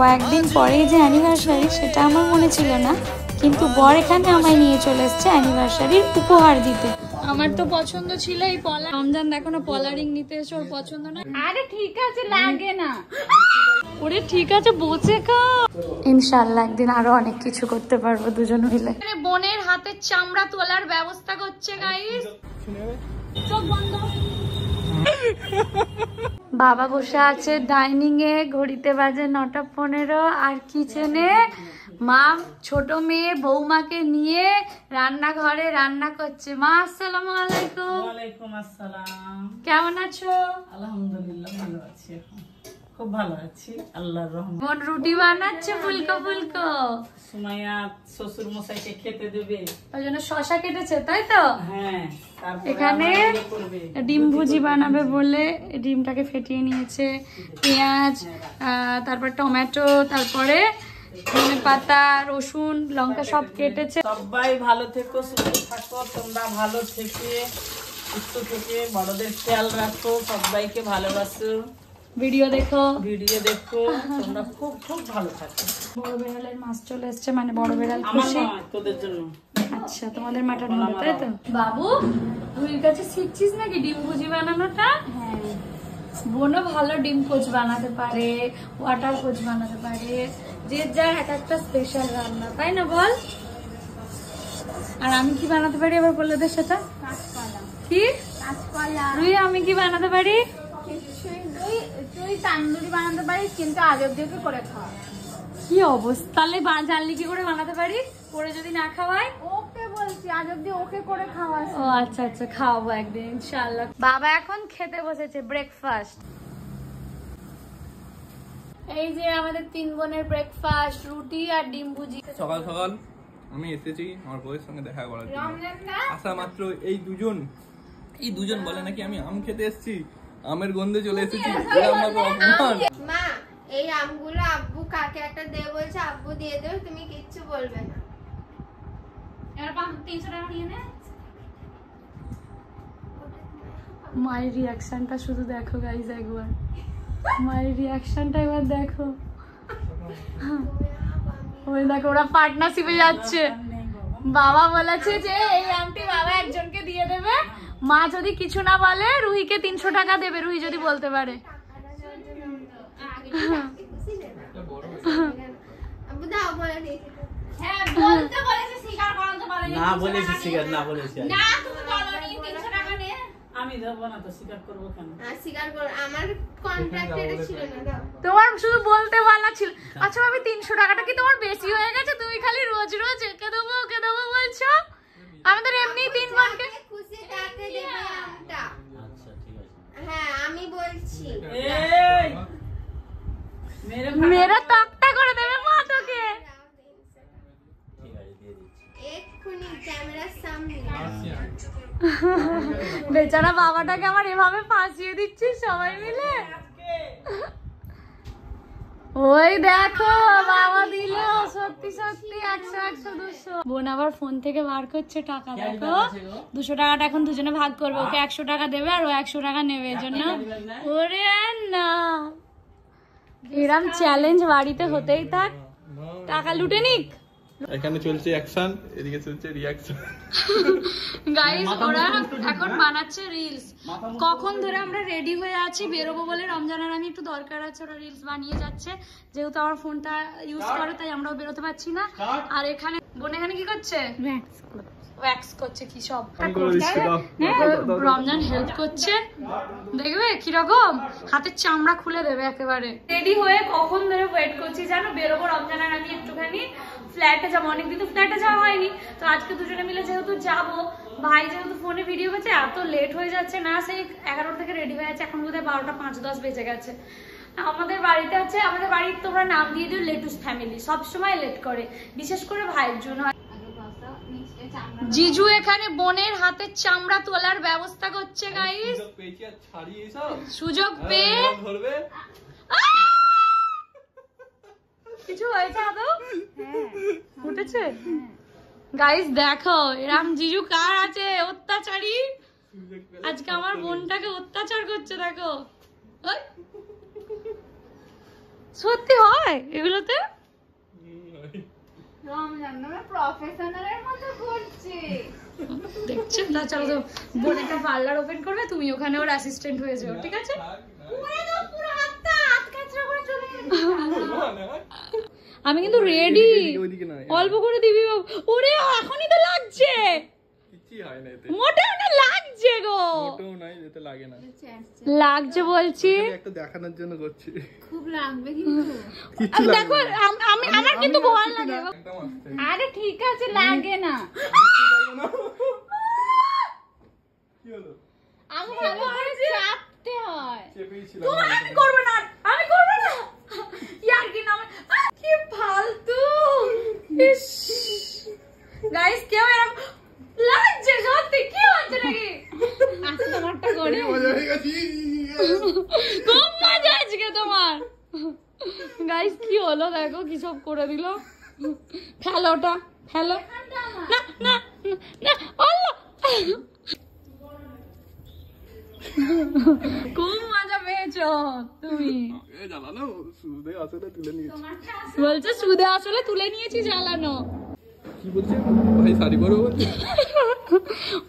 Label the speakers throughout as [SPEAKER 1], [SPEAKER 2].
[SPEAKER 1] কয়েকদিন পরেই যে অ্যানিভার্সারি সেটা আমার মনে ছিল না, কিন্তু বর এখানে আমায় নিয়ে চলে এসছে অ্যানিভার্সারির উপহার দিতে। আমার তো পছন্দ ছিল এই পলা। রমজান দেখো না পলা রিং নিতে এসে ওর পছন্দ না।
[SPEAKER 2] আরে ঠিক আছে, লাগে না।
[SPEAKER 1] ওরে ঠিক আছে বসে খাও। ইনশাআল্লাহ একদিন আরো অনেক কিছু করতে পারবো দুজন মিলে। বোনের হাতের চামড়া তোলার ব্যবস্থা করছে গাইস। চোখ বন্ধ। বাবা বসে আছে ডাইনিং এ, ঘড়িতে বাজে 9:15, আর কিচেনে মা ছোট মেয়ে বৌমাকে নিয়ে রান্নাঘরে রান্না করছে। মা আসসালামু আলাইকুম।
[SPEAKER 3] ওয়ালাইকুম আসসালাম।
[SPEAKER 1] কেমন আছো?
[SPEAKER 3] আলহামদুলিল্লাহ ভালো আছি, খুব ভালো আছি আল্লাহর রহমতে।
[SPEAKER 1] বোন রুটি বানাচ্ছে ফুলকো ফুলকো।
[SPEAKER 3] সুমাইয়া শ্বশুর মশাইকে খেতে দেবে,
[SPEAKER 1] ওই জন্য শশা কেটেছে তাই তো।
[SPEAKER 3] হ্যাঁ,
[SPEAKER 1] এখানে ডিম ভুজি বানাবে বলে ডিমটাকে ফেটিয়ে নিয়েছে, পেঁয়াজ, তারপর টমেটো, তারপরে ধনে পাতা, রসুন, লঙ্কা সব কেটেছে।
[SPEAKER 3] সবাই ভালো থেকো, সুস্থ থাকো, তোমরা ভালো থেকে সুস্থ থেকে বড়দের খেয়াল রাখো, সবাইকে ভালোবাসো,
[SPEAKER 1] ভিডিও দেখো
[SPEAKER 3] তোমরা খুব খুব ভালো থাকো।
[SPEAKER 1] বড় বেড়ালের মাছ চলে এসছে, মানে বড় বেড়াল খুশি।
[SPEAKER 3] তোদের জন্য।
[SPEAKER 1] আচ্ছা, তোমাদের মাটন হবে তাই তো। বাবু তুই কাছে শিখছিস নাকি ডিম ভুজি বানানোটা? হ্যাঁ, বোনও ভালো ডিম কোচ বানাতে পারে, ওয়াটার কোচ বানাতে পারে, যে যার এক একটা স্পেশাল রান্না, তাই না বল? আর আমি কি বানাতে পারি আবার বলে দে সেটা। কি রুই, আমি কি বানাতে পারি?
[SPEAKER 2] তুই তান্দুরি বানাতে পারিস, কিন্তু আগে অব্দি করে খাওয়া।
[SPEAKER 1] কি অবস্থা, তাহলে জানলি কি করে বানাতে পারি? করে যদি না খাওয়াই?
[SPEAKER 2] ওকে বলছি আজ অব্দি ওকে করে খাওয়া।
[SPEAKER 1] ও আচ্ছা আচ্ছা, খাওয়াবো একদিন ইনশাআল্লাহ। বাবা এখন খেতে বসেছে ব্রেকফাস্ট। এই যে আমাদের 3 বোনের ব্রেকফাস্ট, রুটি আর ডিম ভুজি।
[SPEAKER 4] সকাল সকাল আমি এসেছি আমার বউয়ের সঙ্গে দেখা করার জন্য। আসা মাত্র এই দুজন বলে নাকি আমি আম খেতে এসেছি, আমের গন্ধে চলে এসেছি।
[SPEAKER 5] মা, এই আমগুলো আব্বু কাকে একটা দে বলছে, আব্বু দিয়ে দেবে, তুমি কিচ্ছু বলবে না।
[SPEAKER 1] এবার 300 টাকা নিয়ে নে। মায়ের রিয়াকশনটা শুধু দেখো গাইস একবার, মায়ের রিয়াকশনটা এবার দেখো। ওই দেখো ওরা পার্টনারশিপে যাচ্ছে। বাবা বলেছে যে এই আমটি বাবা একজনকে দিয়ে দেবে, মা যদি কিছু না বলে রুহিকে 300 টাকা দেবে, রুহি যদি বলতে পারে।
[SPEAKER 5] আব্বু দাও বলে দিয়েছি।
[SPEAKER 1] হ্যাঁ বলতে বলেছে, স্বীকার করাতে পারেনি।
[SPEAKER 3] না বলেছি, স্বীকার না বলেছি।
[SPEAKER 1] না তুমি বলোনি 300 টাকা নে।
[SPEAKER 3] আমি দেবো না তো, স্বীকার করবো কেন?
[SPEAKER 5] স্বীকার কর, আমার কন্ট্রাক্টে ছিল না। দাও,
[SPEAKER 1] তোমার শুধু বলতে বলা ছিল। আচ্ছা ভাবি 300 টাকাটা কি তোমার বেশি হয়ে গেছে? তুমি খালি রোজ রোজ একে দেবো বলছো। আমাদের এমনি 3 বোনকে
[SPEAKER 5] খুশি তাকে দেবে আমটা। আচ্ছা ঠিক আছে, হ্যাঁ আমি বলছি।
[SPEAKER 3] এই
[SPEAKER 1] মেরা তক্তা করে দেবে মা তোকে।
[SPEAKER 5] ঠিক আছে দিয়ে দিচ্ছি এক্ষুনি ক্যামেরার সামনে।
[SPEAKER 1] বেচারা বাবাটাকে আমার এভাবে ফাঁসিয়ে দিচ্ছিস সবাই মিলে। ওই দেখো বাবা দিল, সত্যি সত্যি 100 100 200। বোন আবার ফোন থেকে বার করছে টাকা, দেখো 200 টাকাটা এখন দুজনে ভাগ করবে। ওকে 100 টাকা দেবে আর ও 100 টাকা নেবে, এর জন্য। ওরে না, এরম চ্যালেঞ্জ বাড়িতে হতেই থাক, টাকা লুটে নিক।
[SPEAKER 4] এখানে চলছে অ্যাকশন, এদিকে চলছে রিঅ্যাকশন।
[SPEAKER 1] গাইস ওরা এখন বানাচ্ছে রিলস। কখন ধরে আমরা রেডি হয়ে আছি বেরোবো বলে, রমজান আর আমি একটু দরকার আছে, ওরা রিলস বানিয়ে যাচ্ছে। যেহেতু আমার ফোনটা ইউজ করে তাই আমরাও বেরোতে পারছি না। আর এখানে বোন এখানে কি করছে? ওয়্যাক্স করছে কি সব। রমজান হেল্প করছে, দেখবে কিরকম হাতের চামড়া খুলে দেবে একেবারে। রেডি হয়ে কখন ধরে ওয়েট করছি জানো, বেরোবো রমজান আর আমি একটুখানি ফ্ল্যাটে যাবো। অনেকদিন তো ফ্ল্যাটে যাওয়া হয়নি, তো আজকে দুজনে মিলে যেহেতু যাবো, ভাই যেহেতু ফোনে ভিডিও করছে, এত লেট হয়ে যাচ্ছে না, সেই 11 থেকে রেডি হয়ে আছে, এখন বোধহয় 12টা 5-10 বেজে গেছে। আমাদের বাড়িতে আছে, আমাদের বাড়ির তোমরা নাম দিয়ে দিও লেটুস ফ্যামিলি, সবসময় লেট করে, বিশেষ করে ভাইয়ের জন্য। জিজু এখানে বোনের হাতের চামড়া তোলার ব্যবস্থা করছে গাইস। সুযোগ পেয়ে কিছু হয়েছে আদৌ? উঠেছে গাইস, দেখো এরম জিজু কার আছে, অত্যাচারী। আজকে আমার বোনটাকে অত্যাচার করছে, দেখো সত্যি হয় এগুলোতে?
[SPEAKER 2] রমজান নামে প্রফেশনালের মতো করছে।
[SPEAKER 1] দেখছেন না? চলো তো বোন একটা পার্লার ওপেন করবে, তুমি ওখানে ওর অ্যাসিস্ট্যান্ট হয়ে যাও, ঠিক আছে? আমি কিন্তু রেডি, অল্প করে দিবি বাবু। ওরে এখনই তো লাগছে, মোটেও না লাগছে গো, লাগছে বলছি,
[SPEAKER 4] একটা দেখানোর জন্য করছি।
[SPEAKER 2] খুব লাগবে কিন্তু।
[SPEAKER 1] দেখো আমার কিন্তু ভয় লাগে।
[SPEAKER 2] আরে ঠিক আছে, লাগে না। আমি ভালো করে চাপতে হয়।
[SPEAKER 1] আমি করবো না, আমি করবো না। ইয়ার কি নাম, কি ফালতু। গাইস কেউ এরকম লাগছে সত্যি, কি হচ্ছে নাকি?
[SPEAKER 2] আচ্ছা তোমারটা করে।
[SPEAKER 1] খুব মজা আজকে তোমার। গাইস কি হলো দেখো, কি সব করে দিল। ফেলো ওটা, ফেলো। না না না, আল্লাহ। খুব মজা পেয়েছো তুমি। বলছে সুদে আসলে তুলে নিয়েছি, জ্বালানো।
[SPEAKER 4] কি বলছে ভাই, শাড়ি পরবো বলছে।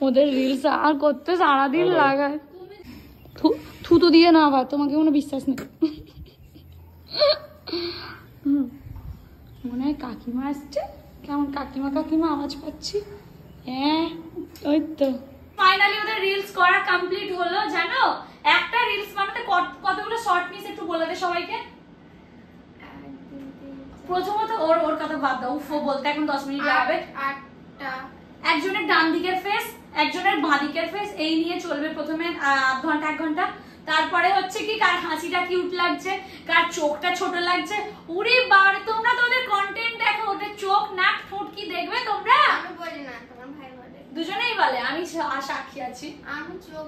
[SPEAKER 1] ওদের রিলস আর করতে সারাদিন লাগায়। থুতু দিয়ে না আবার, তোমাকে কোনো বিশ্বাস নেই। মনে হয় কাকিমা আসছে, কেমন কাকিমা কাকিমা আওয়াজ পাচ্ছি। হ্যাঁ ওই তো ফাইনালি ওদের রিলস করা কমপ্লিট হলো। জানো একটা রিলস বানাতে কতগুলো শর্ট নিস একটু বলে দে সবাইকে। প্রথমত ওর কথা বাদ দাও, উফো বলতে এখন 10 মিনিট লাগবে।
[SPEAKER 5] 8টা
[SPEAKER 1] একজনের ডান দিকের ফেস, একজনের বাঁ দিকের ফেস, এই নিয়ে চলবে প্রথমে আধ ঘন্টা 1 ঘন্টা। তারপরে হচ্ছে কি কার হাসিটা কিউট লাগছে, কার চোখটা ছোট লাগছে। উরে বাবা, তোমরা তো ওদের কন্টেন্ট দেখো, ওদের চোখ নাক ঠোঁট কি দেখবে তোমরা?
[SPEAKER 5] আমি বলি না, তোমার ভাই বলে।
[SPEAKER 1] দুজনেই বলে, আমি সাক্ষী আছি।
[SPEAKER 5] আমি চোখ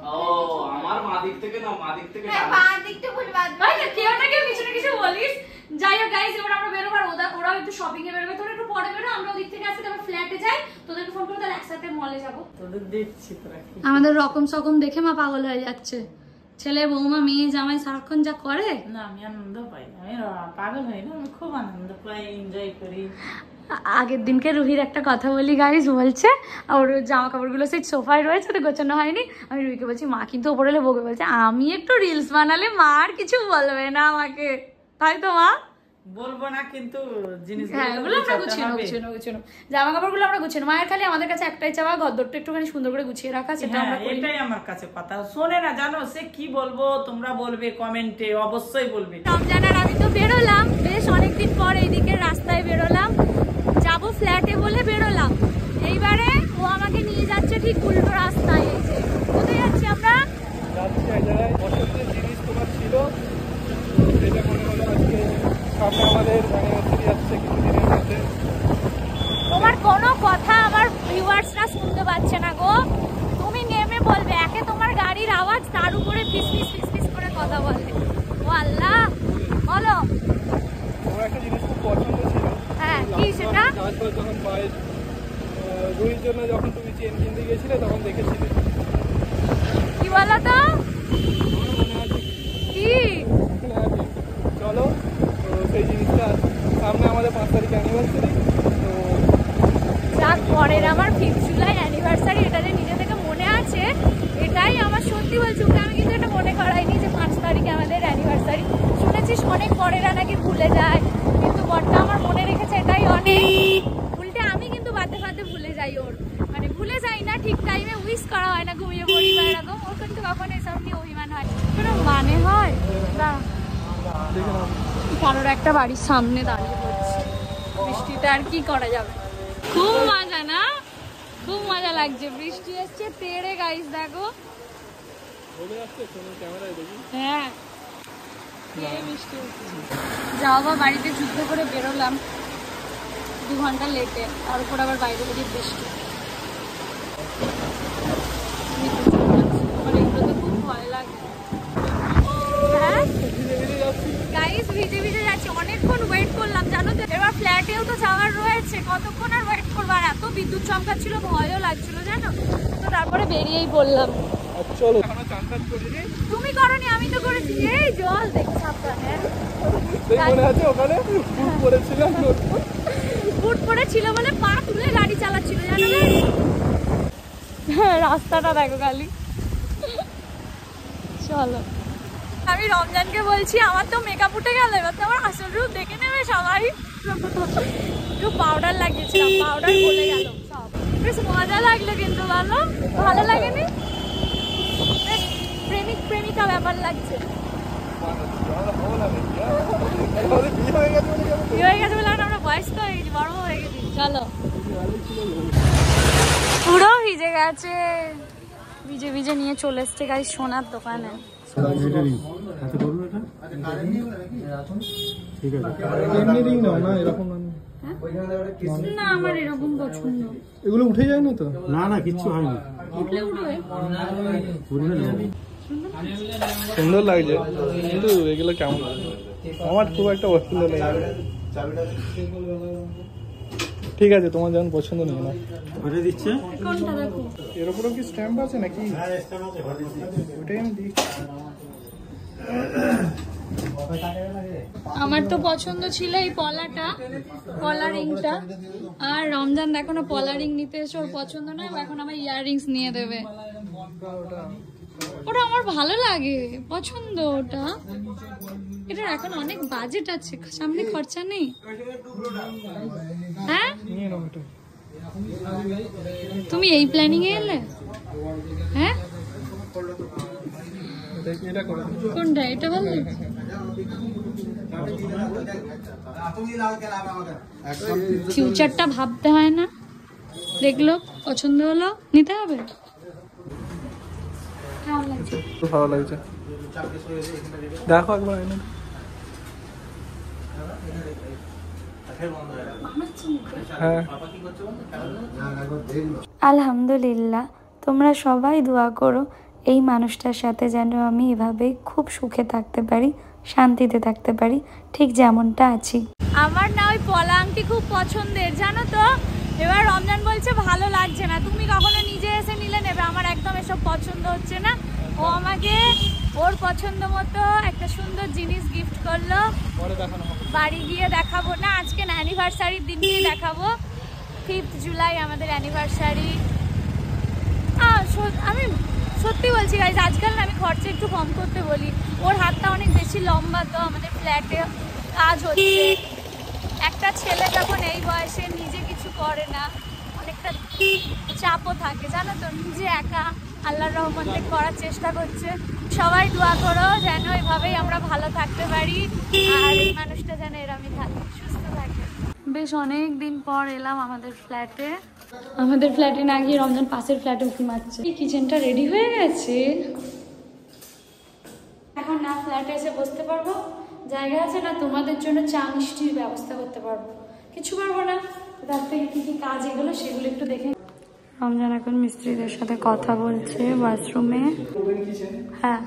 [SPEAKER 6] আমার মা দিক থেকে না, মা দিক থেকে
[SPEAKER 5] হ্যাঁ, বাঁ দিকটা বলি, বাদ
[SPEAKER 1] ভাই কেউ না কেউ কিছু না কিছু বলিস। যাই হোক গাইস, এবার আমরা বেরোবার, ওরাও একটু শপিং এ বেরোবে, তোরা একটু পরে বেরো, আমরা ওদিক থেকে আসি, তারপর ফ্ল্যাটে যাই, তোদেরকে ফোন করে তাহলে একসাথে মলে যাবো।
[SPEAKER 3] তোদের দেখছি তোরা কি।
[SPEAKER 1] আমাদের রকম সকম দেখে মা পাগল হয়ে যাচ্ছে। ছেলে বৌমা মেয়ে জামাই সারাক্ষণ যা করে।
[SPEAKER 3] না আমি আনন্দ পাই, আমি পাগল হই না, আমি খুব আনন্দ পাই, এনজয় করি।
[SPEAKER 1] আগের দিনকে রুহির একটা কথা বলি গাইস, বলছে ওর জামা কাপড়গুলো সেই সোফায় রয়েছে, তো গোছানো হয়নি। আমি রুহিকে বলছি মা কিন্তু ওপরে এলে বকে, বলছে আমি একটু রিলস বানালে মা আর কিছু বলবে না আমাকে, তাই তো মা?
[SPEAKER 3] বলবো না কিন্তু জিনিসগুলো
[SPEAKER 1] হ্যাঁ এগুলো আমরা গুছিয়ে জামা কাপড়গুলো আমরা গুছিয়ে নেবো। মায়ের খালি আমাদের কাছে একটাই চাওয়া, ঘরদোরটা একটুখানি সুন্দর করে গুছিয়ে রাখা, সেটা আমরা করি।
[SPEAKER 3] এটাই আমার কাছে কথা। শোনে না জানো, সে কি বলবো তোমরা বলবে কমেন্টে, অবশ্যই বলবে।
[SPEAKER 1] রমজান আর আমি তো বেরোলাম, বেশ অনেকদিন পর এইদিকে রাস্তায় বেরোলাম, যাবো ফ্ল্যাটে বলে বেরোলাম। এইবারে ও আমাকে নিয়ে যাচ্ছে ঠিক উল্টো রাস্তায়। এই যে কোথায় যাচ্ছি আমরা?
[SPEAKER 4] যাচ্ছি এক জায়গায় পছন্দের জিনিস তোমার ছিল, সেটা মনে হলো আজকে সামনে আমাদের অ্যানিভার্সারি আসছে কিছুদিনের মধ্যে।
[SPEAKER 1] তোমার কোনো কথা আমার ভিউয়ার্সরা শুনতে পাচ্ছে না গো, তুমি নেমে বলবে। একে তোমার গাড়ির আওয়াজ, তার উপরে ফিস ফিস ফিস ফিস করে কথা বলে। ও আল্লাহ, বলো।
[SPEAKER 4] তোমার একটা জিনিস খুব পছন্দ ছিল।
[SPEAKER 1] হ্যাঁ কি সেটা?
[SPEAKER 4] যখন পায়ের রুহির জন্য যখন তুমি চেন কিনতে গেছিলে তখন দেখেছিলে।
[SPEAKER 1] কি বলো তো? কি?
[SPEAKER 4] চলো, তো সেই জিনিসটা সামনে আমাদের 5 তারিখ অ্যানিভার্সারি। তো
[SPEAKER 1] যাক, পরের আমার 5 জুলাই অ্যানিভার্সারি, এটা যে নিজে থেকে মনে আছে, এটাই আমার সত্যি বলছি। ওকে আমি কিন্তু এটা মনে করাইনি যে 5 তারিখে আমাদের অ্যানিভার্সারি। শুনেছিস অনেক পরেরা নাকি ভুলে যায়, কিন্তু বড়টা আমার মনে রেখেছে, এটাই অনেক। উল্টে আমি কিন্তু বাদে বাদে ভুলে যাই, ওর মানে ভুলে যাই না, ঠিক টাইমে উইশ করা হয় না, ঘুমিয়ে পড়ি বা এরকম। ওর কিন্তু কখনো এসব নিয়ে অভিমান হয়, কোনো মানে হয় না। কারোর একটা বাড়ির সামনে দাঁড়িয়ে পড়ছি, বৃষ্টিতে আর কি করা যাবে। খুব মজা না, খুব মজা লাগছে। বৃষ্টি এসছে তেড়ে গাইস, দেখো। হ্যাঁ বৃষ্টি হচ্ছে। যাও বা বাড়িতে যুদ্ধ করে বেরোলাম 2 ঘন্টা লেটে, তার উপর আবার বাইরে বেরিয়ে বৃষ্টি। আমার এগুলো তো খুব ভয় লাগে। হ্যাঁ গাইস, ভিজে ভিজে যাচ্ছি, অনেকক্ষণ ওয়েট করলাম জানো তো। এবার ফ্ল্যাটেও তো যাওয়ার রয়েছে, কতক্ষণ আর ওয়েট করবো। আর এত বিদ্যুৎ চমকাচ্ছিল, ভয়ও লাগছিল জানো তো, তারপরে বেরিয়েই পড়লাম।
[SPEAKER 4] চলো, এখনো চানটা কাজ করিনি।
[SPEAKER 1] তুমি করনি, আমি তো করেছি। এই জল দেখো সাবধানে।
[SPEAKER 4] মনে আছে ওখানে ফুট পড়েছিলাম,
[SPEAKER 1] ফুট পড়েছিল বলে পা তুলে গাড়ি চালাচ্ছিল জানো না? রাস্তাটা দেখো খালি। চলো, আমি রমজানকে বলছি আমার তো মেকআপ উঠে গেল, এবার তো আমার আসল রূপ দেখে নেবে সবাই। একটু পাউডার লাগিয়েছিলাম, পাউডার গলে গেল সব। বেশ মজা লাগলো কিন্তু, ভালো লাগেনি? বেশ প্রেমিক প্রেমিকা ব্যাপার লাগছে। বিয়ে হয়ে গেছে বলে আমরা বয়স্ক হয়ে গেছি, বড় হয়ে গেছি। চলো, পুরো ভিজে গেছে, ভিজে ভিজে নিয়ে চলে এসছে গাইস সোনার দোকানে। না আমার এরকম পছন্দ।
[SPEAKER 4] এগুলো উঠে যায় না তো?
[SPEAKER 7] না কিচ্ছু হয়নি।
[SPEAKER 1] উঠলে উঠবে।
[SPEAKER 4] সুন্দর লাগছে কিন্তু এগুলো কেমন আমার খুব একটা পছন্দ নেই। ঠিক আছে, তোমার যেমন পছন্দ নেই না।
[SPEAKER 7] ঘরে দিচ্ছে
[SPEAKER 1] কোনটা দেখো?
[SPEAKER 4] এর উপরেও কি স্ট্যাম্প আছে নাকি? ওটাই আমি দিই।
[SPEAKER 1] আমার তো পছন্দ ছিল এই পলাটা, পলা রিংটা। আর রমজান দেখো না পলা রিং নিতে এসে ওর পছন্দ নয়, এখন আমার ইয়াররিংস নিয়ে দেবে। ওটা আমার ভালো লাগে, পছন্দ ওটা। এটার এখন অনেক বাজেট আছে, সামনে খরচা নেই। হ্যাঁ তুমি এই প্ল্যানিং এ এলে? হ্যাঁ কোনটা? এটা ভালো লাগছে। ফিউচারটা ভাবতে হয় না? দেখলো পছন্দ হলো, নিতে হবে।
[SPEAKER 4] ভালো লাগছে, দেখো একবার। হ্যাঁ
[SPEAKER 8] আলহামদুলিল্লাহ, তোমরা সবাই দোয়া করো এই মানুষটার সাথে যেন আমি এভাবে খুব সুখে থাকতে পারি, শান্তিতে থাকতে পারি, ঠিক যেমনটা আছি।
[SPEAKER 1] আমার না ওই পলা আংটি খুব পছন্দের জানো তো। এবার রমজান বলছে ভালো লাগছে না, তুমি কখনো নিজে এসে নিলে নেবে, আমার একদম এসব পছন্দ হচ্ছে না। ও আমাকে ওর পছন্দ মতো একটা সুন্দর জিনিস গিফট করলো। বাড়ি গিয়ে দেখাবো না, আজকে না অ্যানিভার্সারির দিনকেই দেখাবো। 5 জুলাই আমাদের অ্যানিভার্সারি। আমি সত্যি বলছি গাইজ, আজকাল না আমি খরচা একটু কম করতে বলি। ওর হাতটা অনেক বেশি লম্বা তো, আমাদের ফ্ল্যাটে কাজ হচ্ছে। একটা ছেলে যখন এই বয়সে নিজে কিছু করে না, অনেকটা চাপও থাকে জানো তো। নিজে একা আল্লাহর রহমতে করার চেষ্টা করছে। সবাই দোয়া করো যেন এভাবেই আমরা ভালো থাকতে পারি, আর এই মানুষটা যেন এরমই থাকে, সুস্থ থাকে। বেশ অনেক দিন পর এলাম আমাদের ফ্ল্যাটে। আমাদের ফ্ল্যাটে না গিয়ে রমজান পাশের ফ্ল্যাটে উঁকি মারছে। কিচেনটা রেডি হয়ে গেছে, এখন না ফ্ল্যাটে এসে বসতে পারবো, জায়গা আছে না তোমাদের জন্য চা মিষ্টির ব্যবস্থা করতে পারবো। কিছু পারবো না, তার থেকে কি কি কাজ এগুলো সেগুলো একটু দেখে। রমজান এখন মিস্ত্রিদের সাথে কথা বলছে ওয়াশরুমে। হ্যাঁ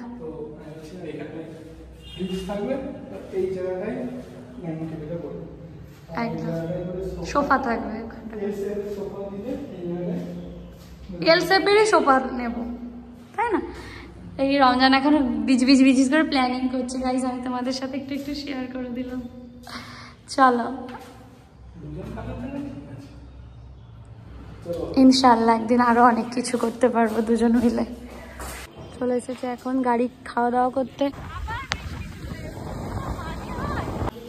[SPEAKER 1] একদম সোফা থাকবে, এল শেপেরই সোফা নেব, তাই না? এই রমজান এখন বিজ করে প্ল্যানিং করছে গাইজ, আমি তোমাদের সাথে একটু একটু শেয়ার করে দিলাম। চলো ইনশাল্লাহ একদিন আরো অনেক কিছু করতে পারবো দুজন মিলে। চলে এসেছে এখন গাড়ি খাওয়া দাওয়া করতে।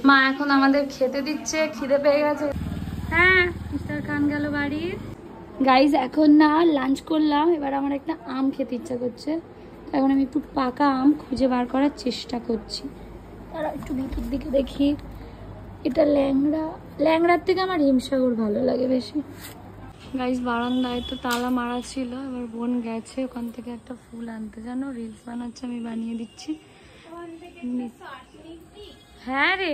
[SPEAKER 1] মা এখন আমাদের খেতে দিচ্ছে, খিদে পেয়ে গেছে। হ্যাঁ মিস্টার খান গেল বাড়ি। গাইজ এখন না লাঞ্চ করলাম, এবার আমার একটা আম খেতে ইচ্ছা করছে, এখন আমি একটু পাকা আম খুঁজে বার করার চেষ্টা করছি। তারা একটু ভিতর দিকে দেখি, এটা ল্যাংড়ার থেকে আমার হিমসাগর ভালো লাগে বেশি। গাইজ বারান্দায় তো তালা মারা ছিল, এবার বোন গেছে ওখান থেকে একটা ফুল আনতে, জানো রিলস বানাচ্ছে, আমি বানিয়ে দিচ্ছি। হ্যাঁ রে,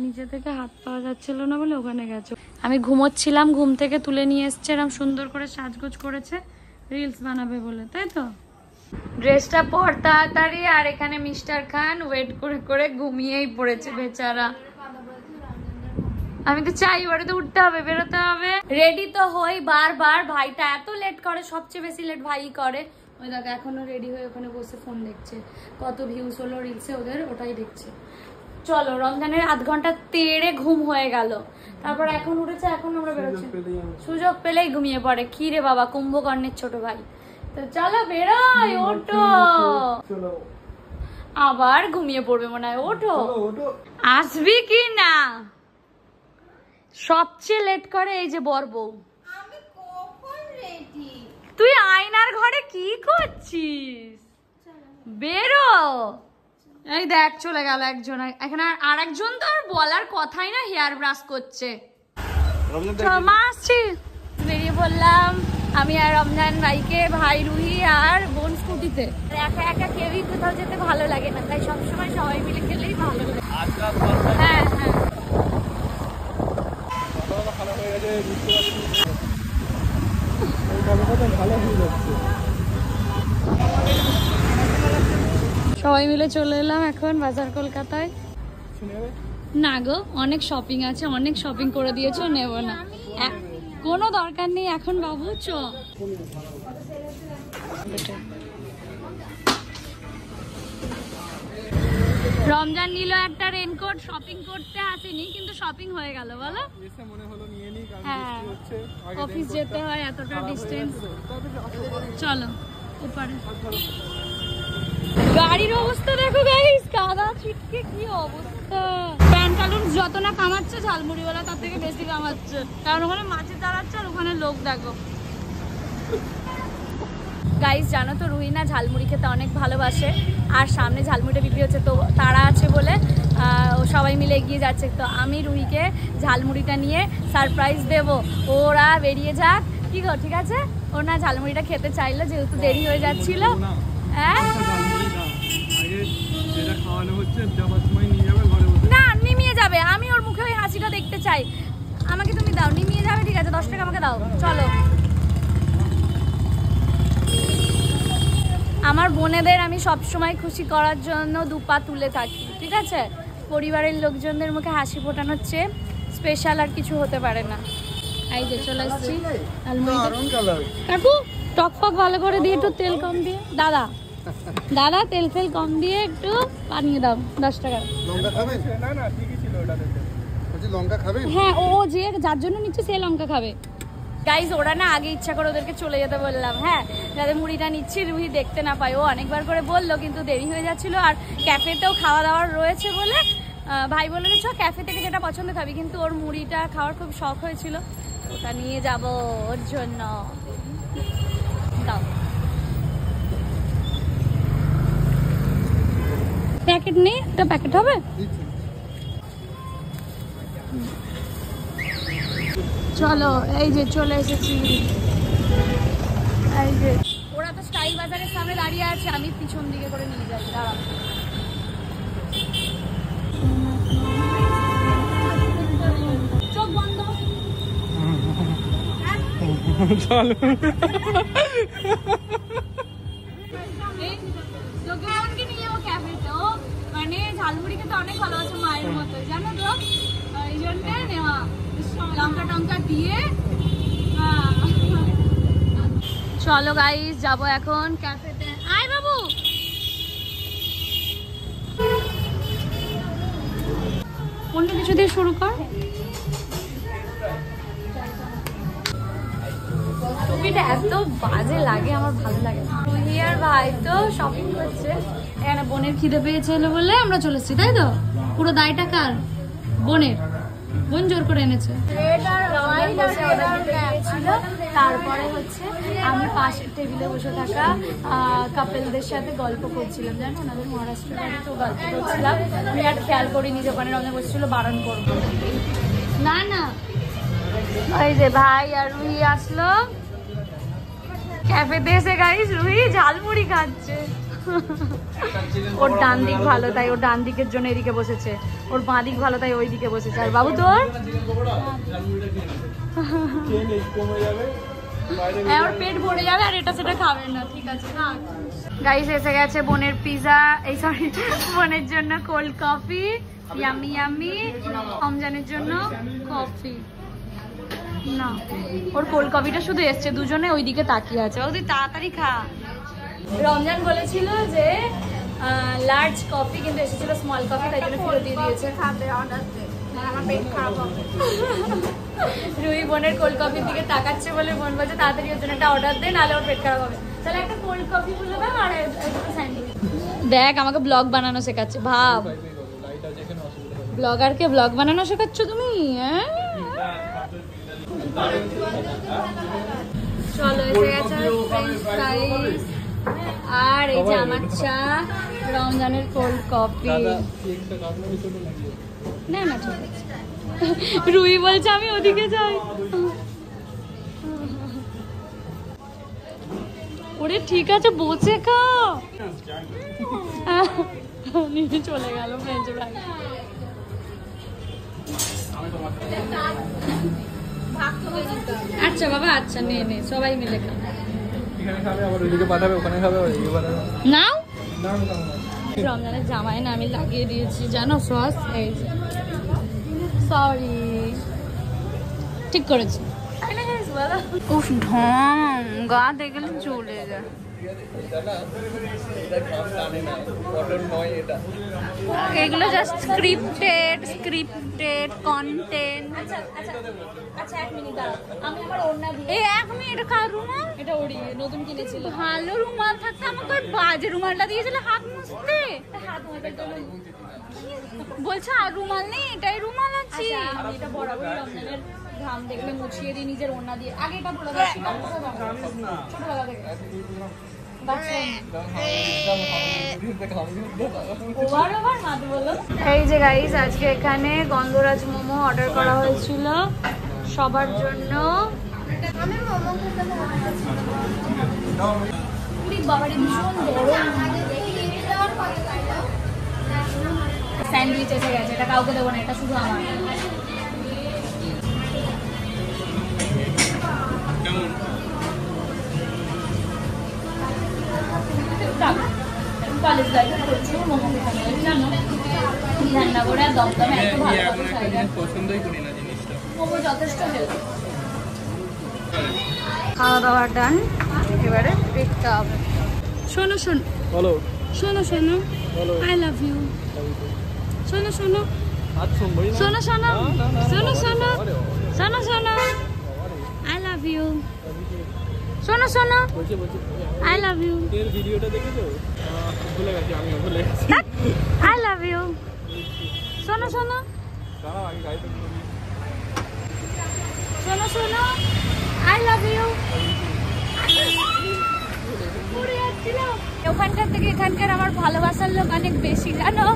[SPEAKER 1] নিচে থেকে হাত পাওয়া যাচ্ছিল না বলে ওখানে গেছে। আমি ঘুমোচ্ছিলাম, ঘুম থেকে তুলে নিয়ে এসছে, এরকম সুন্দর করে সাজগোজ করেছে রিলস বানাবে বলে, তাই তো? ড্রেসটা পর তাড়াতাড়ি। আর এখানে মিস্টার খান ওয়েট করে করে ঘুমিয়েই পড়েছে বেচারা। আমি তো চাই এবারে তো উঠতে হবে, বেরোতে হবে। রেডি তো হই বারবার, ভাইটা এত লেট করে, সবচেয়ে বেশি লেট ভাই করে। ওই দেখো এখনো রেডি হয়ে ওখানে বসে ফোন দেখছে, কত ভিউজ হলো রিলসে ওদের, ওটাই দেখছে। চলো রমজানের আধ ঘন্টা তেড়ে ঘুম হয়ে গেল, তারপর এখন উঠেছে, এখন আমরা বেরোচ্ছি, সুযোগ পেলেই ঘুমিয়ে পড়ে। কি রে বাবা, কুম্ভকর্ণের ছোট ভাই। তো চলো বেরোই, ওঠো। আবার ঘুমিয়ে পড়বে মনে হয়, ওঠো। আসবি কি না? সবচেয়ে লেট করে এই যে বর বউ।
[SPEAKER 5] আমি কখন রেডি?
[SPEAKER 1] তুই আয়নার ঘরে কি করছিস? বেরো। এই দেখ চলে গেল একজন, এখানে আর একজন তো আর বলার কথাই না, হেয়ার ব্রাশ করছে। মা আসছি, বেরিয়ে পড়লাম আমি আর রমজান বাইকে, ভাই রুহি আর বোন স্কুটিতে। একা একা কেউই কোথাও যেতে ভালো লাগে না, তাই সবসময় সবাই মিলে গেলেই ভালো লাগে। হ্যাঁ হ্যাঁ সবাই মিলে চলে এলাম এখন বাজার কলকাতায়। না গো, অনেক শপিং আছে, অনেক শপিং করে দিয়েছো, নেব না, কোনো দরকার নেই এখন বাবু। চ রমজান নিল একটা রেনকোট, শপিং করতে আসেনি কিন্তু শপিং হয়ে গেল বলো। হ্যাঁ অফিস যেতে হয়, এতটা ডিস্টেন্স। চলো উপরে। গাড়ির অবস্থা দেখো গাইস, কাদা ছিটকে কি অবস্থা। প্যান্টালুন যত না কামাচ্ছে ঝালমুড়িওয়ালা তার থেকে বেশি কামাচ্ছে, কারণ ওখানে মাঝে দাঁড়াচ্ছে আর ওখানে লোক দেখো। গাইস জানো তো রুহি না ঝালমুড়ি খেতে অনেক ভালোবাসে, আর সামনে ঝালমুড়িটা বিক্রি হচ্ছে, তো তারা আছে বলে সবাই মিলে এগিয়ে যাচ্ছে। তো আমি রুহিকে ঝালমুড়িটা নিয়ে সারপ্রাইজ দেব, ওরা বেরিয়ে যাক। কি গো ঠিক আছে? ও না ঝালমুড়িটা খেতে চাইলো, যেহেতু দেরি হয়ে যাচ্ছিল। হ্যাঁ না নিমিয়ে যাবে, আমি ওর মুখে ওই হাসিটা দেখতে চাই। আমাকে তুমি দাও, নিমিয়ে যাবে ঠিক আছে, 10 টাকা আমাকে দাও। চলো। আমার বোনেদের আমি সবসময় খুশি করার জন্য দুপা তুলে থাকি, ঠিক আছে? পরিবারের লোকজনদের মুখে হাসি ফোটানোর চেয়ে স্পেশাল আর কিছু হতে পারে না। এই যে চলে এসেছি কাকু, টক ফক ভালো করে দিয়ে একটু তেল কম দিয়ে। দাদা দাদা তেল ফেল কম দিয়ে একটু বানিয়ে দাও, 10 টাকা। হ্যাঁ ও যে যার জন্য নিচ্ছে সে লঙ্কা খাবে। গাইজ ওরা না আগে ইচ্ছা করে ওদেরকে চলে যেতে বললাম, হ্যাঁ যাদের মুড়িটা নিচ্ছি রুহি দেখতে না পায়। ও অনেকবার করে বললো কিন্তু দেরি হয়ে যাচ্ছিল, আর ক্যাফেতেও খাওয়া দাওয়ার রয়েছে বলে ভাই বলে চ ক্যাফে থেকে যেটা পছন্দ খাবি, কিন্তু ওর মুড়িটা খাওয়ার খুব শখ হয়েছিল, ওটা নিয়ে যাব ওর জন্য। দাও প্যাকেট নেই, একটা প্যাকেট হবে। চলো এই যে চলে এসেছি, এই যে ওরা তো স্টাইল বাজারের সামনে দাঁড়িয়ে আছে, আমি পিছন দিকে করে নিয়ে যাই। দাঁড়াও চোখ বন্ধ। চলো লোকে নিয়ে ও ক্যাফেতে, ও মানে ঝালমুড়ি খেতে অনেক ভালোবাসে মায়ের মতো, জানো তো, এই জন্য নেওয়া লঙ্কা টঙ্কা দিয়ে। চলো গাইস যাবো এখন ক্যাফেতে। আয় বাবু, অন্য কিছু দিয়ে শুরু কর। টুপিটা এত বাজে লাগে, আমার ভালো লাগে না। রুহি আর ভাই তো শপিং করছে, এখানে বোনের খিদে পেয়েছিল বলে আমরা চলে এসেছি, তাই তো? পুরো দায়টা কার? বোনের। বোন জোর করে এনেছে। তারপরে হচ্ছে আমি পাশের টেবিলে বসে থাকা কাপেলদের সাথে গল্প করছিলাম, জানো ওনাদের মহারাষ্ট্রের বাড়ি, তো গল্প করছিলাম। আমি আর খেয়াল করিনি যে ওখানে রমজান বসছিল, বারণ করবো না না। ওই যে ভাই আর রুহি আসলো ক্যাফেতে এসে, গাইস রুহি ঝালমুড়ি খাচ্ছে। ওর ডান দিক ভালো তাই ওর ডান দিকের জন্য এদিকে বসেছে, ওর বাঁ দিক ভালো তাই ওই দিকে বসেছে। আর বাবু তোর ওর পেট ভরে যাবে আর এটা সেটা খাবে না, ঠিক আছে না। গাইস এসে গেছে বোনের পিজা, এই সরি বোনের জন্য কোল্ড কফি, ইয়ামি ইয়ামি। রমজানের জন্য কফি না, ওর কোল্ড কফিটা শুধু এসছে, দুজনে ওইদিকে তাকিয়ে আছে। ওদের তাড়াতাড়ি খা। রমজান বলেছিল যে লার্জ কফি, কিন্তু এসেছিল স্মল কফি, তাই জন্য ফেরত দিয়ে দিয়েছে।
[SPEAKER 2] খাবে অর্ডার দে, আমার পেট খারাপ হবে।
[SPEAKER 1] রুই বোনের কোল্ড কফির দিকে তাকাচ্ছে বলে বোন বলছে তাড়াতাড়ি ওর জন্য একটা অর্ডার দে, নাহলে ওর পেট খারাপ হবে। তাহলে একটা কোল্ড কফি বলে দাও আর একটা স্যান্ডউইচ। দেখ আমাকে ব্লগ বানানো শেখাচ্ছে, ভাব ব্লগারকে ব্লগ বানানো শেখাচ্ছ তুমি। হ্যাঁ চলো এসে গেছে ফ্রেঞ্চ ফ্রাইস আর এই যে আমার চা, রমজানের কোল্ড কফি। না না ঠিক আছে। রুই বলছে আমি ওদিকে যাই। ওরে ঠিক আছে বসে খাও। নিয়ে চলে গেল ফ্রেঞ্চ ফ্রাইস। আচ্ছা বাবা আচ্ছা নে নে সবাই মিলে খাও।
[SPEAKER 4] এখানে খাবে আবার ওইদিকে পাঠাবে, ওখানে খাবে আবার এদিকে পাঠাবে।
[SPEAKER 1] নাও রমজানের জামাই না আমি লাগিয়ে দিয়েছি জানো সস, এই যে সরি ঠিক করেছি। উফ ঢং গা দেখলে চলে যায়। এগুলো জাস্ট স্ক্রিপ্টেড কন্টেন্ট। আচ্ছা আচ্ছা আচ্ছা এক মিনিট দাঁড়াও, আমি আমার ওড়না দিয়ে এই এক মিনিট কারু না, এটা ওড়ি নতুন কিনেছিল। ভালো রুমাল থাকতে আমাকে বাজে রুমালটা দিয়েছিল হাত মুছতে। হাত মুছতে বলছে আর রুমাল নেই, এটাই রুমাল আছে। আমি এটা বরাবর রমজানের ঘাম দেখলে মুছিয়ে দিই নিজের ওড়না দিয়ে। আগে এটা বলে দাও ছোটবেলা থেকে। এই যে গাইস আজকে এখানে গন্ধরাজ মোমো অর্ডার করা হয়েছিল সবার জন্য। স্যান্ডউইচ এসে গেছে, এটা কাউকে দেবো না, এটা শুধু আমার। কলেজ লাইফে প্রচুর মোমো খেতে জানো, রান্না করে দমদমে এত ভালো
[SPEAKER 4] পছন্দই করি না জিনিসটা।
[SPEAKER 1] মোমো যথেষ্ট হেলদি। খাওয়া দাওয়া ডান, এবারে দেখতে হবে। শোনো শোনো
[SPEAKER 4] বলো,
[SPEAKER 1] শোনো শোনো আই লাভ ইউ। শোনো শোনো শোনো শোনো শোনো শোনো শোনো শোনো আই লাভ ইউ। শোনো শোনো আই লাভ ইউ।
[SPEAKER 4] এর ভিডিওটা দেখেছো? ভুলে গেছি, আমিও ভুলে গেছি।
[SPEAKER 1] I love you. শোনো শোনো
[SPEAKER 4] দাঁড়াও আগে গাইতে বলি।
[SPEAKER 1] শোনো শোনো আই লাভ ইউ। ওখানকার থেকে এখানকার আমার ভালোবাসার লোক অনেক বেশি জানো।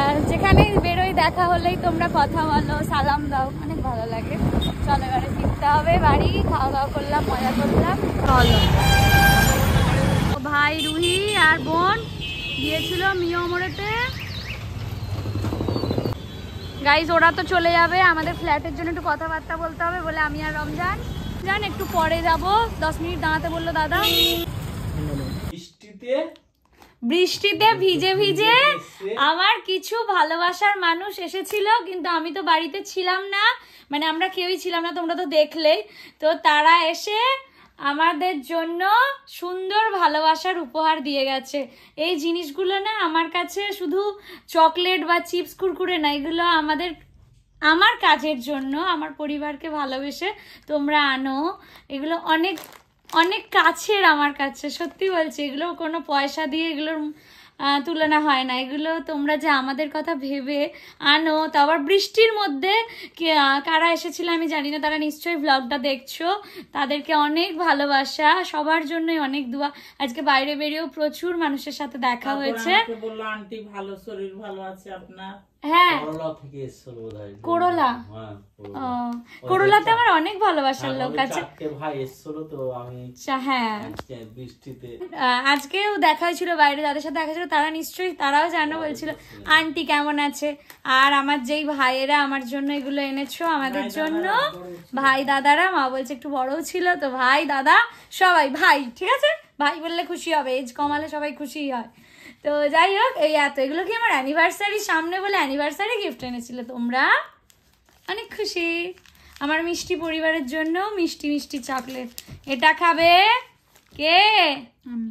[SPEAKER 1] আর যেখানে বেরোই দেখা হলেই তোমরা কথা বলো, সালাম দাও, অনেক ভালো লাগে। চলো এবারে ফিরতে হবে বাড়ি। খাওয়া দাওয়া করলাম, মজা করলাম। চলো ভাই রুহি আর বোন গিয়েছিল মিয়মরেতে। গাইজ ওরা তো চলে যাবে, আমাদের ফ্ল্যাটের জন্য একটু কথাবার্তা বলতে হবে বলে আমি আর রমজান জান একটু পরে যাব। 10 মিনিট দাঁড়াতে বললো দাদা। বৃষ্টিতে ভিজে ভিজে আমার কিছু ভালোবাসার মানুষ এসেছিল, কিন্তু আমি তো বাড়িতে ছিলাম না, মানে আমরা কেউই ছিলাম না, তোমরা তো দেখলেই। তো তারা এসে আমাদের জন্য সুন্দর ভালোবাসার উপহার দিয়ে গেছে। এই জিনিসগুলো না আমার কাছে শুধু চকলেট বা চিপস কুরকুরে না, এগুলো আমার কাজের জন্য, আমার পরিবারকে ভালোবেসে তোমরা আনো। এগুলো অনেক অনেক কাছের আমার কাছে, সত্যি বলছি। এগুলো কোনো পয়সা দিয়ে এগুলোর তুলনা হয় না। এগুলো তোমরা যে আমাদের কথা ভেবে আনো, তো আবার বৃষ্টির মধ্যে কারা এসেছিল আমি জানি না, তারা নিশ্চয়ই ব্লগটা দেখছো। তাদেরকে অনেক ভালোবাসা, সবার জন্যই অনেক দোয়া। আজকে বাইরে বেরিয়েও প্রচুর মানুষের সাথে দেখা হয়েছে।
[SPEAKER 3] বললো আন্টি ভালো, শরীর ভালো আছে আপনার?
[SPEAKER 1] হ্যাঁ
[SPEAKER 6] করলা,
[SPEAKER 1] করলাতে আমার অনেক ভালোবাসার লোক আছে।
[SPEAKER 6] ভাই এসেছিল তো আমি,
[SPEAKER 1] হ্যাঁ
[SPEAKER 6] বৃষ্টিতে
[SPEAKER 1] আজকেও দেখা হয়েছিল বাইরে, যাদের সাথে দেখা ছিল তারা নিশ্চয়ই তারাও জানো, বলছিল আন্টি কেমন আছে। আর আমার যেই ভাইয়েরা আমার জন্য এগুলো এনেছো আমাদের জন্য, ভাই দাদারা, মা বলছে একটু বড়ও ছিল তো, ভাই দাদা সবাই ভাই, ঠিক আছে ভাই বললে খুশি হবে, এজ কমালে সবাই খুশি হয়। তো যাই হোক এই এগুলো কি আমার অ্যানিভার্সারি সামনে বলে অ্যানিভার্সারি গিফট এনেছিল তোমরা, অনেক খুশি। আমার মিষ্টি পরিবারের জন্য মিষ্টি মিষ্টি চকলেট। এটা খাবে কে? আমি।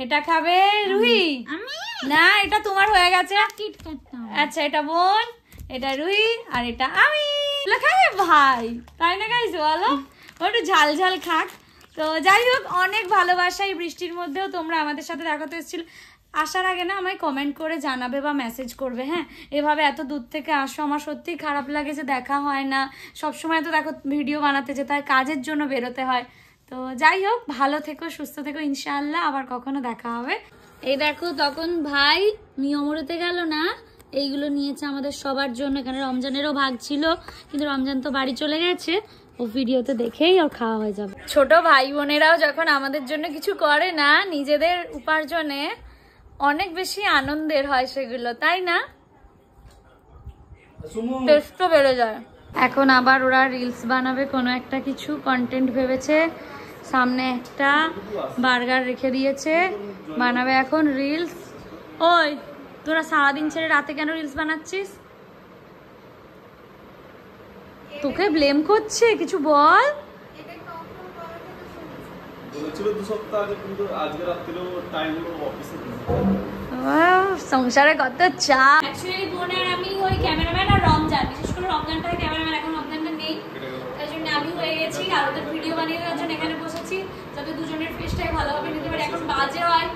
[SPEAKER 1] এটা খাবে রুহি, না এটা তোমার হয়ে গেছে। আচ্ছা এটা বোন, এটা রুহি, আর এটা আমি। খাবে ভাই, তাই না গাইস বলো? একটু ঝাল ঝাল খাক। তো যাই হোক, অনেক ভালোবাসা এই বৃষ্টির মধ্যেও তোমরা আমাদের সাথে দেখাতে এসেছিল। আসার আগে না আমায় কমেন্ট করে জানাবে বা মেসেজ করবে। হ্যাঁ, এভাবে এত দূর থেকে আসো, আমার সত্যিই খারাপ লাগে যে দেখা হয় না। সবসময় তো দেখো ভিডিও বানাতে যেতে হয়, কাজের জন্য বেরোতে হয়। তো যাই হোক, ভালো থেকো, সুস্থ থেকো, ইনশাআল্লাহ আবার কখনো দেখা হবে। এই দেখো, তখন ভাই মিয়মরতে গেল না, এইগুলো নিয়েছে আমাদের সবার জন্য। এখানে রমজানেরও ভাগ ছিল, কিন্তু রমজান তো বাড়ি চলে গেছে, ও ভিডিওতে দেখেই ওর খাওয়া হয়ে যাবে। ছোট ভাই বোনেরাও যখন আমাদের জন্য কিছু করে না, নিজেদের উপার্জনে অনেক বেশি আনন্দের হয় সেগুলো, তাই না? টেস্টও বেড়ে যায়। এখন আবার ওরা রিলস বানাবে, কোনো একটা কিছু কন্টেন্ট ভেবেছে। সামনে একটা বার্গার রেখে দিয়েছে, বানাবে এখন রিলস। ওই তোরা সারাদিন ছেড়ে রাতে কেন রিলস বানাচ্ছিস? তোকে ব্লেম করছে, কিছু বল। সংসারে কত চাপ। অ্যাকচুয়ালি বোন আর আমি ওই ক্যামেরাম্যান, আর রমজান, বিশেষ করে রমজানটা ক্যামেরাম্যান, এখন রমজানটা নেই, তাই জন্য আমি হয়ে গেছি। আর ওদের ভিডিও বানিয়ে দেওয়ার জন্য এখানে বসেছি, যাতে দুজনের ফেসটাই ভালোভাবে নিতে পারে। এখন বাজে হয়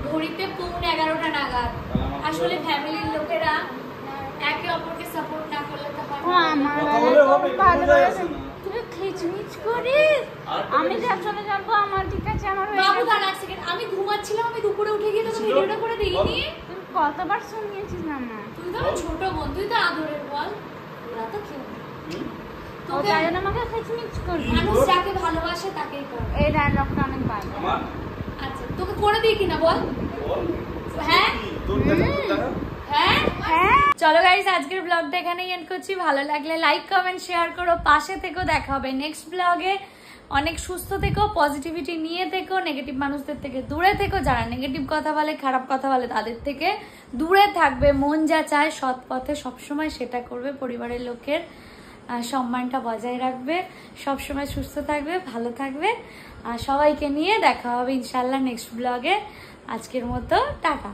[SPEAKER 1] ঘড়িতে 11:15 নাগাদ। আসলে ফ্যামিলির লোকেরা একে অপরকে সাপোর্ট না করলে তো হয় না।
[SPEAKER 2] তুমি খিচমিচ করিস, আমি যা চলে যাবো আমার ঠিক আছে। আমার
[SPEAKER 1] বাবু দাঁড়া এক সেকেন্ড, আমি ঘুমাচ্ছিলাম, আমি দুপুরে উঠে গিয়ে তোকে ভিডিওটা করে দিইনি।
[SPEAKER 2] তুই কতবার শুনিয়েছিস মামা?
[SPEAKER 1] তুই তো আমার ছোট বোন, তুই তো আদরের বল। ওরা তো কেউ
[SPEAKER 2] ও তাই জন্য আমাকে খিচমিচ করবি।
[SPEAKER 1] মানুষ যাকে ভালোবাসে তাকেই করে।
[SPEAKER 2] এই ডায়লগটা অনেক ভালো।
[SPEAKER 1] আচ্ছা তোকে করে দিই কিনা বল? হ্যাঁ হ্যাঁ। চলো গাইস, আজকের ব্লগটা এখানেই এন্ড করছি। ভালো লাগলে লাইক কমেন্ট শেয়ার করো, পাশে থেকো। দেখা হবে নেক্সট ব্লগে। অনেক সুস্থ থেকো, পজিটিভিটি নিয়ে থেকো, নেগেটিভ মানুষদের থেকে দূরে থেকো। যারা নেগেটিভ কথা বলে, খারাপ কথা বলে, তাদের থেকে দূরে থাকবে। মন যা চায় সৎ পথে সবসময় সেটা করবে। পরিবারের লোকের সম্মানটা বজায় রাখবে। সবসময় সুস্থ থাকবে, ভালো থাকবে। সবাইকে নিয়ে দেখা হবে ইনশাল্লাহ নেক্সট ব্লগে। আজকের মতো টাটা।